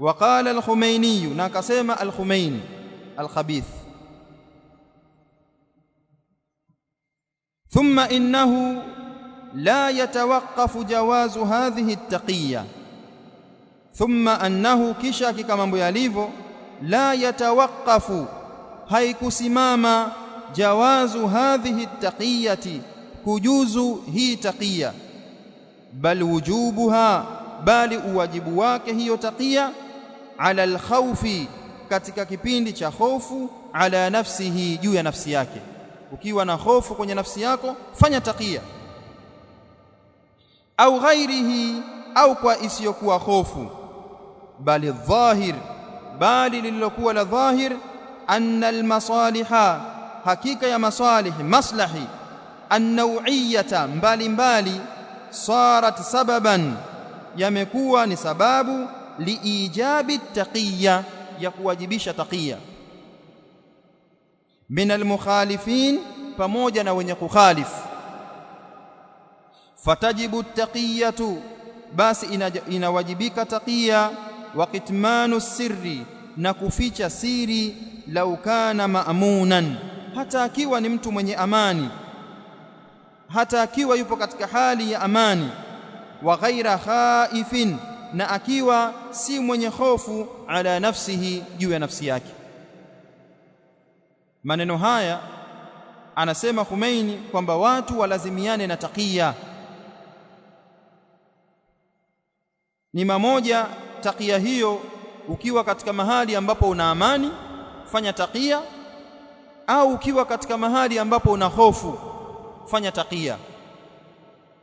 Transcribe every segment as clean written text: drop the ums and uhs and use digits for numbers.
وقال الخميني ناكسم الخميني الخبيث ثم إنه لا يتوقف جواز هذه التقية ثم أنه كشاك كما يليفو لا يتوقف haikusimama jawazu hadhihi taqiyati kujuzu hii taqiya bal wujubuha bali uwajibu wake hiyo taqiya ala alkhawfi katika kipindi cha hofu ala nafsihi juu ya nafsi yake ukiwa na hofu kwenye nafsi yako fanya taqiya au ghairihi au kwa isiyokuwa hofu bali dhahir bali lililokuwa la dhahir anna almasaliha hakika ya masalih maslahi an-naw'iyata mbalimbali sarat sababan yamekuwa ni sababu liijabi taqiyya ya kuwajibisha taqiyya min almukhalifin pamoja na wenye kukhalifu fatajibu taqiyatu basi inawajibika taqiyya wa kitmanu sirri na kuficha siri lau kana ma'munan hata akiwa ni mtu mwenye amani hata akiwa yupo katika hali ya amani wa ghaira khaifin na akiwa si mwenye hofu ala nafsihi juu ya nafsi yake maneno haya anasema Khomeini kwamba watu walazimiane na taqiya ni mamoja taqiya hiyo ukiwa katika mahali ambapo una amani fanya taqiya au ukiwa katika mahali ambapo una hofu fanya taqiya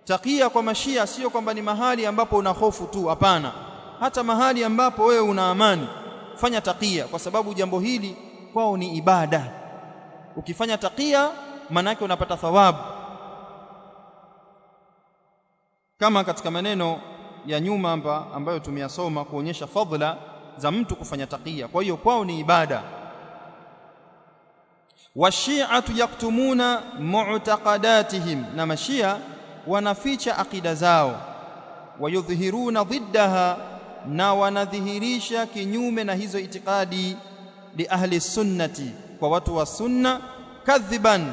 taqiya kwa mashia sio kwamba ni mahali ambapo una hofu tu hapana hata mahali ambapo wewe una amani fanya taqiya kwa sababu jambo hili kwao ni ibada ukifanya taqiya maana yake unapata thawabu kama katika maneno ya nyuma ambayo tumeyasoma kuonyesha fadhila za mtu kufanya taqiya kwa hiyo kwao ni ibada washi'atu yaktumuna mu'taqadatihim na mashia wanaficha akida zao wayudhhiruna dhiddaha na wanadhihirisha kinyume na hizo itikadi li ahli sunnati kwa watu wa sunna kadhiban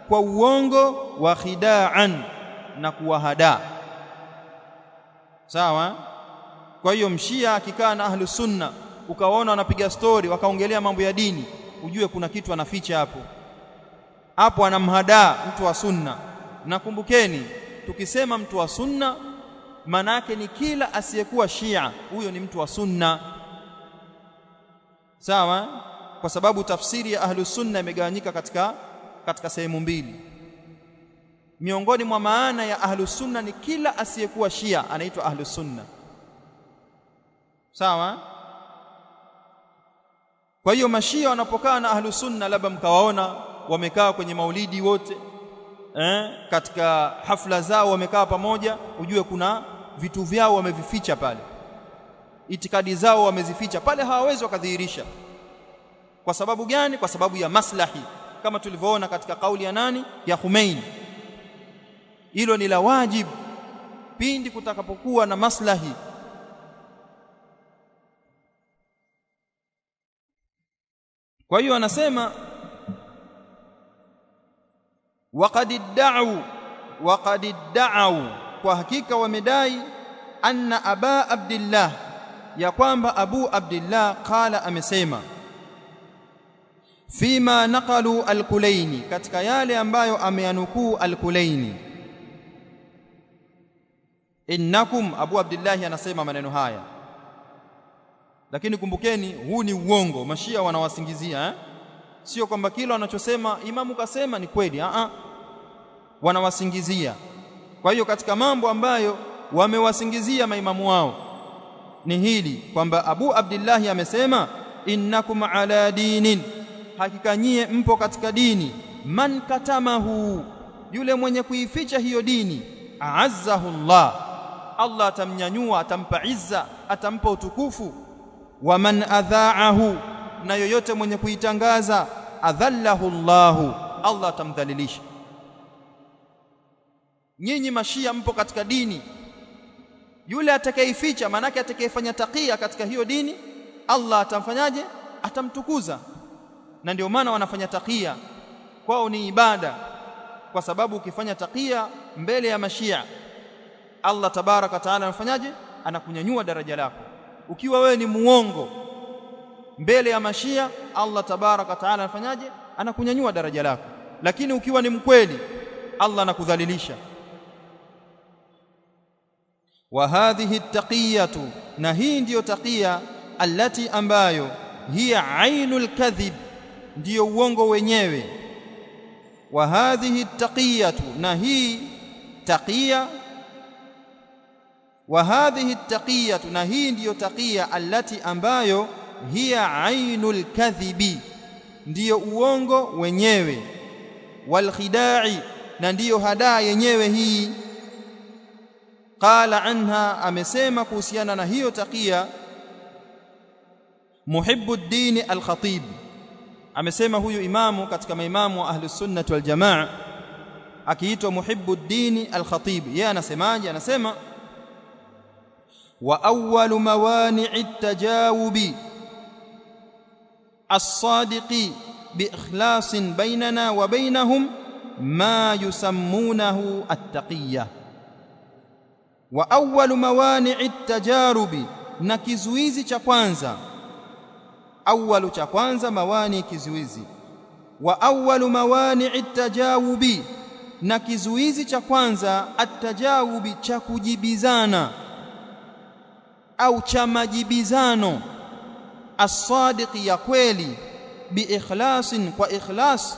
kwa uongo wa khida'an na kuwahada sawa kwa hiyo mshia akikaa na ahli sunna ukaona wanapiga story wakaongelea mambo ya dini ujue kuna kitu anaficha hapo anamhadaa mtu wa sunna na kumbukeni tukisema mtu wa sunna maana yake ni kila asiyekuwa shia huyo ni mtu wa sunna sawa kwa sababu tafsiri ya ahli sunna imegawanyika katika sehemu mbili miongoni mwa maana ya ahli sunna ni kila asiyekuwa shia anaitwa ahli sunna sawa kwa hiyo mashia wanapokaa na ahli sunna labda mkawaona wamekaa kwenye maulidi wote katika hafla zao wamekaa pamoja ujue kuna vitu vyao wamevificha pale itikadi zao wamezificha pale hawawezi wakadhihirisha kwa sababu gani kwa sababu ya maslahi kama tulivyoona katika kauli ya nani ya Khomeini hilo ni la wajibu pindi kutakapokuwa na maslahi kwa hiyo anasema waqad idda'u kwa hakika wamedai anna aba abdillah ya kwamba abu abdillah qala amesema fima naqalu al-Kulaini katika yale ambayo ameyanukuu al-Kulaini innakum abu abdillah anasema maneno haya lakini kumbukeni huu ni uongo mashia wanawasingizia sio kwamba kila wanachosema imamu kasema ni kweli wanawasingizia kwa hiyo katika mambo ambayo wamewasingizia maimamu wao ni hili kwamba abu abdillah amesema innakum ala dinin hakika nyie mpo katika dini man katamahu yule mwenye kuificha hiyo dini a'azzahu Allah atamnyanyua atampa izza atampa utukufu wa man adha'ahu na yoyote mwenye kuitangaza adhallahu Allah atamdhalilisha nyinyi mashia mpo katika dini Yule atakayeficha, maana yake atakayefanya taqiya katika hiyo dini, Allah atamfanyaje? Atamtukuza. Na ndio maana wanafanya taqiya, kwao ni ibada, kwa sababu ukifanya taqiya mbele ya mashia, Allah tabaraka taala anafanyaje? Anakunyanyua daraja lako. Ukiwa wewe ni muongo mbele ya mashia, Allah tabaraka taala anafanyaje? Anakunyanyua daraja lako. Lakini ukiwa ni mkweli, Allah anakudhalilisha. Wa hadhihi taqiyatu, na hii ndiyo taqiya, allati ambayo hiya ainul kadhib, ndiyo uongo wenyewe. Wa hadhihi taqiyatu, na hii taqiya, wa hadhihi taqiyatu, na hii ndiyo taqiya, allati ambayo hiya ainul kadhibi, ndiyo uongo wenyewe. Wal khidai, na ndiyo hadaa yenyewe hii. Qala anha, amesema kuhusiana na hiyo taqiya Muhibbuddin al-Khatib. Amesema huyu imamu katika maimamu wa ahli sunnah wal jamaa, akiitwa Muhibbuddin al-Khatib. Yeye anasemaje? Anasema wa awwalu mawani'i at-tajawubi as-sadiqi bi ikhlasin bainana wa bainahum ma yusammunahu at-taqiyya. Wa awwalu mawani'i at-tajarubi, na kizuizi cha kwanza. Awwalu cha kwanza, mawani kizuizi. Wa awwalu mawani'i at-tajawubi, na kizuizi cha kwanza, at-tajawubi, cha kujibizana au cha majibizano, as-sadiqi, ya kweli, bi ikhlasin, kwa ikhlas,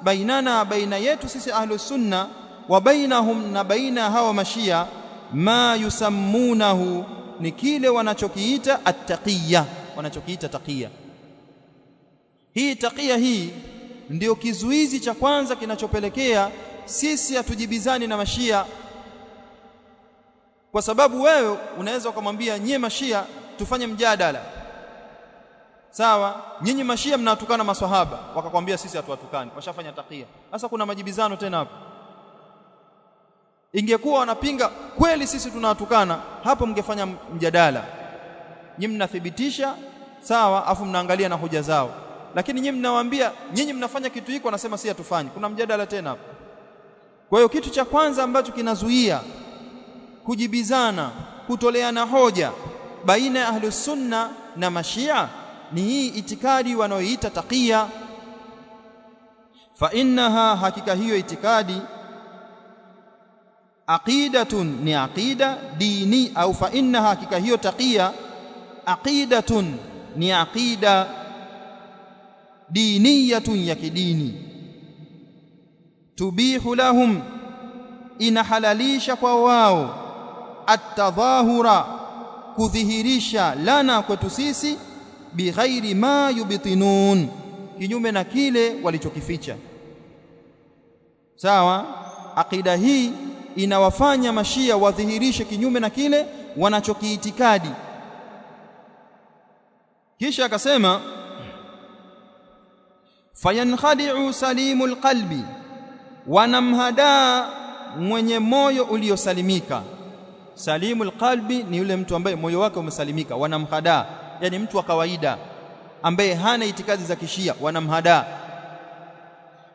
bainana, baina yetu sisi ahlus sunna, wa bainahum, na baina hawa mashia, ma yusammunahu, ni kile wanachokiita at-taqiyya, wanachokiita taqiyya. Hii taqiyya hii ndio kizuizi cha kwanza kinachopelekea sisi hatujibizani na mashia. Kwa sababu wewe unaweza ukamwambia nyie mashia tufanye mjadala, sawa, nyinyi mashia mnatukana maswahaba, wakakwambia sisi hatuwatukani, washafanya taqiyya. Sasa kuna majibizano tena hapo. Ingekuwa wanapinga kweli sisi tunawatukana, hapo mngefanya mjadala, nyinyi mnathibitisha, sawa, afu mnaangalia na hoja zao. Lakini nyinyi mnawaambia nyinyi mnafanya kitu hiko, wanasema sisi hatufanyi, kuna mjadala tena hapo. Kwa hiyo kitu cha kwanza ambacho kinazuia kujibizana, kutoleana hoja baina ya ahli sunna na mashia ni hii itikadi wanaoiita taqiyya. Fa innaha, hakika hiyo itikadi, aqidatun, ni aqida dini, au fa innaha, hakika hiyo taqiyya, aqidatun, ni aqida diniyatun, ya kidini. Tubihu lahum, inahalalisha kwa wao, at-tadhahura, kudhihirisha, lana, kwetu sisi, bighairi ma yubtinun, kinyume na kile walichokificha. Sawa, aqida hii inawafanya mashia wadhihirishe kinyume na kile wanachokiitikadi. Kisha akasema fayankhadi'u salimul qalbi, wanamhadaa mwenye moyo uliosalimika. Salimul qalbi ni yule mtu ambaye moyo wake umesalimika, wanamhadaa, yani mtu wa kawaida ambaye hana itikadi za kishia, wanamhadaa.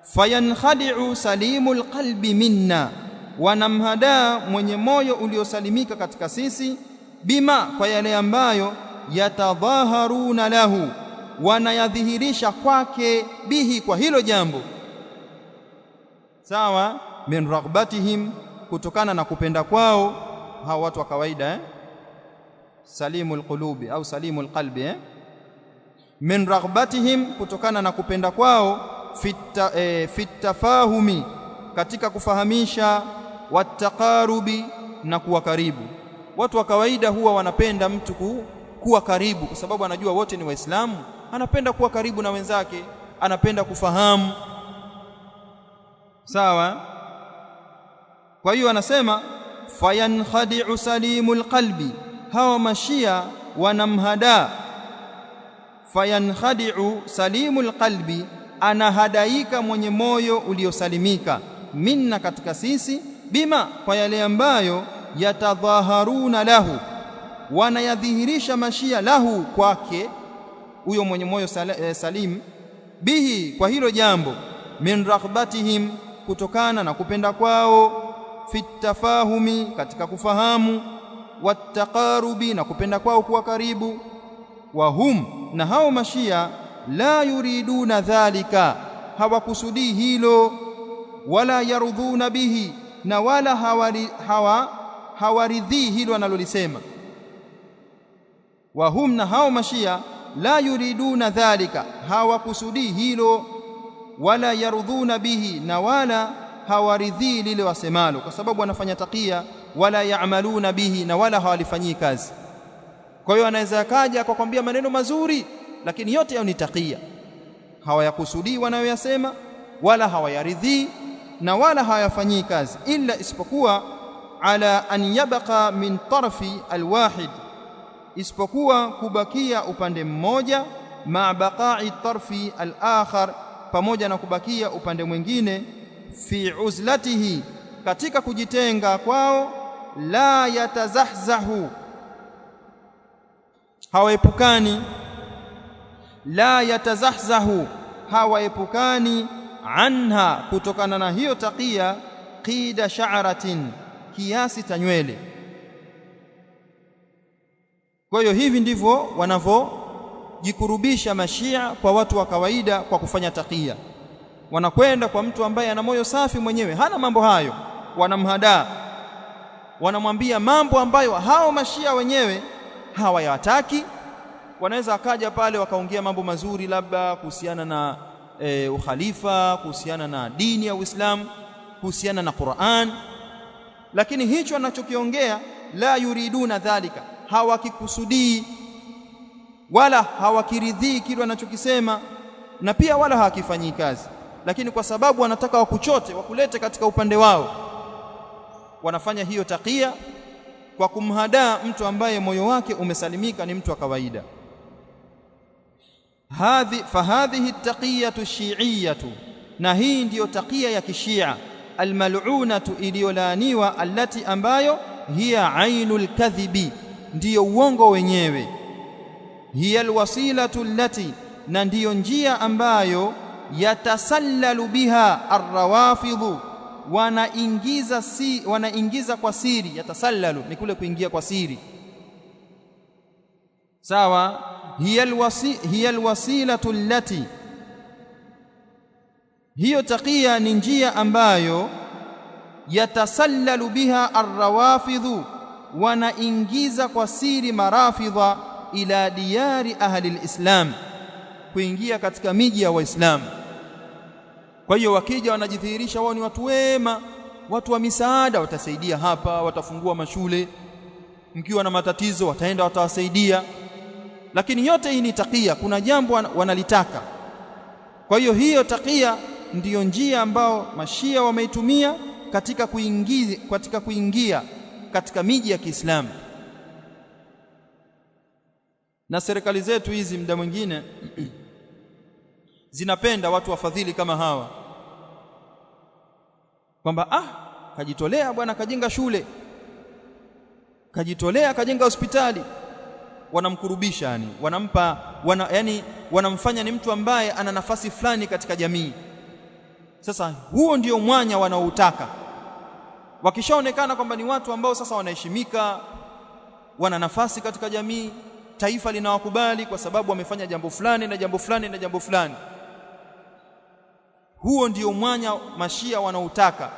Fayankhadi'u salimul qalbi minna, wanamhadaa mwenye moyo uliosalimika katika sisi, bima, kwa yale ambayo, yatadhaharuna lahu, wanayadhihirisha kwake, bihi, kwa hilo jambo, sawa, min raghbatihim, kutokana na kupenda kwao, hawa watu wa kawaida, salimul qulubi au salimul qalbi, min raghbatihim, kutokana na kupenda kwao, fitafahumi, katika kufahamisha, wattaqarubi, na kuwa karibu. Watu wa kawaida huwa wanapenda mtu kuwa karibu, kwa sababu anajua wote ni Waislamu, anapenda kuwa karibu na wenzake, anapenda kufahamu, sawa. Kwa hiyo anasema fayankhadi'u salimul qalbi, hawa mashia wanamhadaa. Fayankhadi'u salimul qalbi, anahadaika mwenye moyo uliosalimika, minna, katika sisi, bima, kwa yale ambayo, yatadhaharuna lahu, wanayadhihirisha mashia lahu, kwake huyo mwenye moyo salim, bihi, kwa hilo jambo, min raghbatihim, kutokana na kupenda kwao, fi tafahumi, katika kufahamu, wattaqarubi, na kupenda kwao kuwa karibu, wa hum, na hao mashia, la yuriduna dhalika, hawakusudii hilo, wala yarudhuna bihi, na wala hawaridhii hilo analolisema. Wa hum, na hao mashia, la yuriduna dhalika, hawakusudii hilo, wala yarudhuna bihi, na wala hawaridhii lile wasemalo, kwa sababu wanafanya takia, wala yaamaluna bihi, na wala hawalifanyii kazi. Kwa hiyo anaweza akaja akakwambia maneno mazuri, lakini yote yao ni takia, hawayakusudii wanayoyasema, wala hawayaridhii, na wala hawayafanyii kazi, illa isipokuwa ala an yabqa min tarfi alwahid, isipokuwa kubakia upande mmoja, ma baqa'i tarfi al-akhar, pamoja na kubakia upande mwingine, fi uzlatihi, katika kujitenga kwao, la yatazahzahu, hawaepukani, la yatazahzahu, hawaepukani, anha, kutokana na hiyo takia, qida sha'ratin, kiasi cha nywele. Kwa hiyo hivi ndivyo wanavyojikurubisha mashia kwa watu wa kawaida kwa kufanya takia. Wanakwenda kwa mtu ambaye ana moyo safi mwenyewe, hana mambo hayo, wanamhadaa, wanamwambia mambo ambayo hao mashia wenyewe hawayataki. Wanaweza akaja pale wakaongea mambo mazuri, labda kuhusiana na ukhalifa, kuhusiana na dini ya Uislamu, kuhusiana na Qur'an, lakini hicho anachokiongea, la yuriduna dhalika, hawakikusudii wala hawakiridhii kile anachokisema, na pia wala hawakifanyii kazi, lakini kwa sababu wanataka wakuchote, wakulete katika upande wao, wanafanya hiyo takia kwa kumhadaa mtu ambaye moyo wake umesalimika, ni mtu wa kawaida. Fahadhihi at-taqiyatu shi'iyatu, na hii ndiyo takia ya kishia, almal'unatu, iliyolaaniwa, allati, ambayo, hiya ainul kadhibi, ndiyo uongo wenyewe, hiya alwasilatu allati, na ndiyo njia ambayo, yatasallalu biha arrawafidhu, wanaingiza kwa siri. Yatasallalu ni kule kuingia kwa siri, sawa. Hiya alwasilatu allati, hiyo takia ni njia ambayo, yatasallalu biha arrawafidhu, wanaingiza kwa siri marafidha, ila diyari ahli alislam, kuingia katika miji ya Waislamu. Kwa hiyo wakija wanajidhihirisha wao ni watu wema, watu wa misaada, watasaidia hapa, watafungua mashule, mkiwa na matatizo wataenda watawasaidia, lakini yote hii ni takia, kuna jambo wanalitaka. Kwa hiyo hiyo takia ndiyo njia ambao mashia wameitumia katika kuingia katika miji ya Kiislamu. Na serikali zetu hizi muda mwingine zinapenda watu wafadhili kama hawa, kwamba kajitolea bwana, kajenga shule, kajitolea kajenga hospitali, wanamkurubisha, yani wanampa, wanamfanya ni mtu ambaye ana nafasi fulani katika jamii. Sasa huo ndio mwanya wanaoutaka. Wakishaonekana kwamba ni watu ambao sasa wanaheshimika, wana nafasi katika jamii, taifa linawakubali kwa sababu wamefanya jambo fulani na jambo fulani na jambo fulani, huo ndio mwanya mashia wanautaka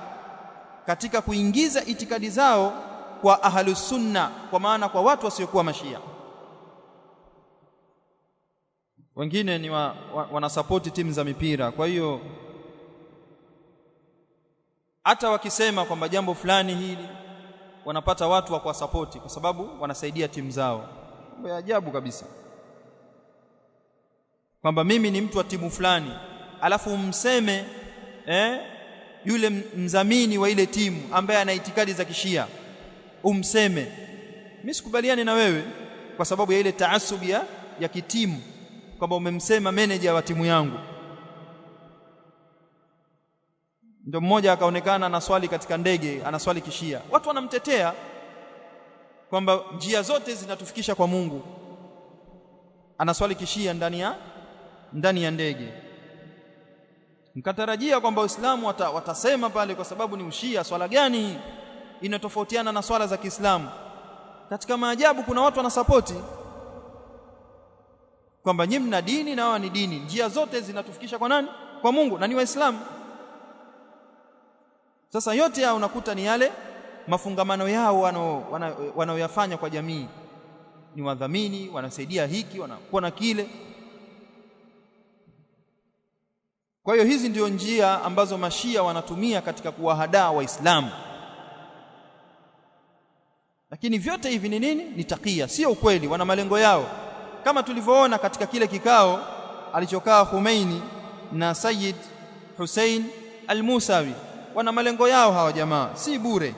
katika kuingiza itikadi zao kwa ahlus sunna, kwa maana kwa watu wasiokuwa mashia. Wengine ni wanasapoti timu za mipira, kwa hiyo hata wakisema kwamba jambo fulani hili, wanapata watu wa kuwasapoti kwa sababu wanasaidia timu zao. Mambo ya ajabu kabisa, kwamba mimi ni mtu wa timu fulani, alafu umseme yule mdhamini wa ile timu ambaye ana itikadi za kishia, umseme mimi sikubaliani na wewe kwa sababu ya ile taasub ya kitimu, kwamba umemsema manager wa timu yangu. Ndio mmoja akaonekana anaswali katika ndege, anaswali kishia, watu wanamtetea, kwamba njia zote zinatufikisha kwa Mungu. Anaswali kishia ndani ya ndege. Mkatarajia kwamba Waislamu watasema pale, kwa sababu ni ushia, swala gani inatofautiana na swala za Kiislamu? Katika maajabu kuna watu wanasapoti kwamba nyinyi mna dini na wao ni dini, njia zote zinatufikisha kwa nani? Kwa Mungu, na ni Waislamu. Sasa yote haya unakuta ni yale mafungamano yao wanaoyafanya kwa jamii, ni wadhamini, wanasaidia hiki, wanakuwa na kile. Kwa hiyo hizi ndio njia ambazo mashia wanatumia katika kuwahadaa Waislamu. Lakini vyote hivi ni nini? Ni takia, sio ukweli, wana malengo yao. Kama tulivyoona katika kile kikao alichokaa Khomeini na Sayyid Hussein al-Musawi, wana malengo yao hawa jamaa, si bure.